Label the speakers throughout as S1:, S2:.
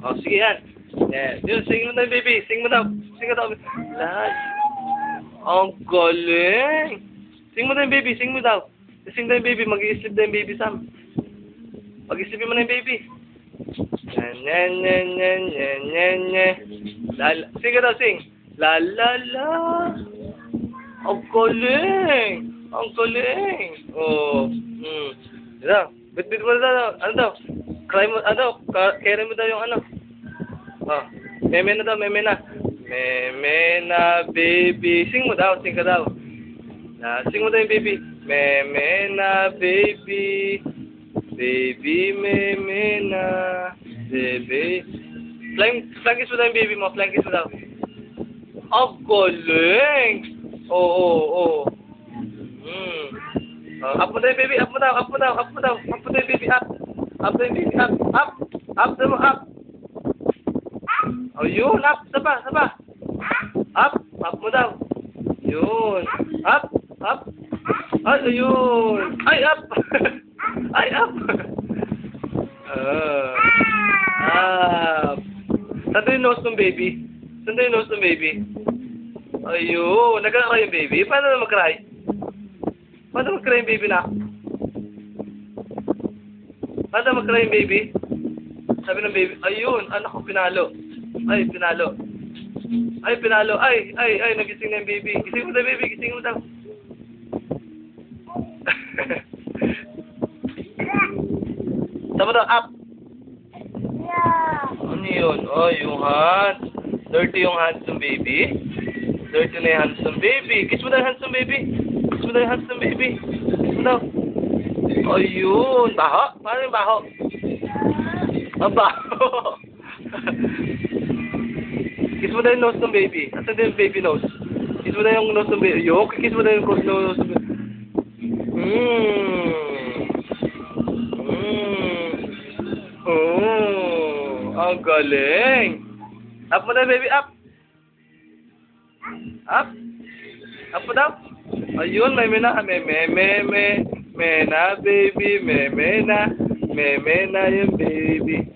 S1: Oh, sige yan. Yeah. Yun, sing mo na yung baby. Sing mo daw. Sing mo daw. Lahat. Ang galing. Sing mo na yung baby. Sing mo daw. Sing na yung baby. Mag-i-sleep na yung baby, Sam. Mag-i-sleep mo na yung baby. Yan, yan, yan, yan, yan, yan, yan. Sing ka daw, sing. La, la, la. Ang galing. Ang galing. Oh. Yan. Bit-bit mo na daw. Ano daw? Cry mo, ano? Carry mo daw yung ano. Oh. Meme na daw, meme na. Meme na, baby. Sing mo daw, sing ka daw. Sing mo daw yung baby. Meme na, baby. Baby, meme na. Baby. Flying kiss mo daw yung baby mo. Flying kiss mo daw. Ang galing. Oo. Up mo daw yung baby. Up mo daw. Up mo daw yung baby. Up. Up daw yung baby. Up. Up daw mo. Up. Oh, yun. Up. Saba. Up. Up mo daw. Yun. Up. Ay, ayun. Ay, up. Ay, up. Up. Saan yung nose ng baby? Saan yung nose ng baby? Ayun. Nagkakry yung baby. Paano na mag-cry? Paano mag-cry yung baby na? Paano mag-cry yung baby? Sabi ng baby, ayun. Anak ko, pinalo. Ay, pinalo. Ay, nagising na yung baby. Gising mo daw, baby. Gising mo daw. Sama daw, up. Ano yun? Oh, yung hands. Dirty yung hands ng baby. Dirty na yung hands ng baby. Kiss mo daw yung hands ng baby. Kiss mo daw yung hands ng baby. Kiss mo daw. Oh, yun. Baho? Paano yung baho? Ah, baho. Kiss mo daw yung nose ng baby. Asan daw yung baby nose? Kiss mo daw yung nose ng baby. Yo, kiss mo daw yung nose ng baby. Ang galing. Up mo daw, baby, up. Up. Up mo daw. Ayun, may na. Me na, baby. Me na yung baby.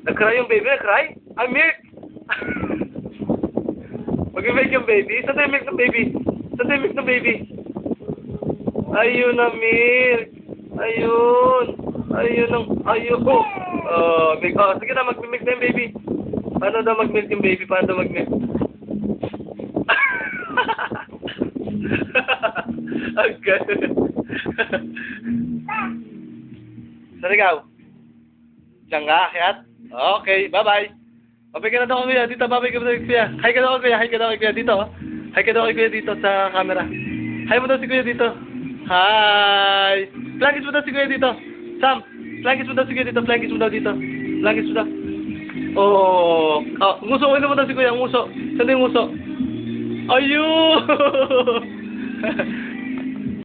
S1: Nag-cry yung baby, nag-cry? Ay, milk. Mag-milk yung baby. Saan tayo milk ng baby? Saan tayo milk ng baby? Ayun na, milk. Ayun. Milk. Oh, sige na, mag-milk na yung baby. Paano daw mag-milk yung baby? Paano daw mag-milk? Ang gano'n. Saan ikaw? Diyan ka, kayat? Okay, bye-bye. Babay ka na daw kuya, dito, babay ka na daw kuya. Hi ka daw kay kuya, dito. Hi ka daw kay kuya dito sa camera. Hi mo daw si kuya dito. Hi! Flankis mo daw si kuya dito. Sam, flankis mo daw si kuya dito. Flankis mo daw dito. Flankis mo daw. Oh, nguso ko mo daw si kuya, nguso. Saan yung nguso? Ayun!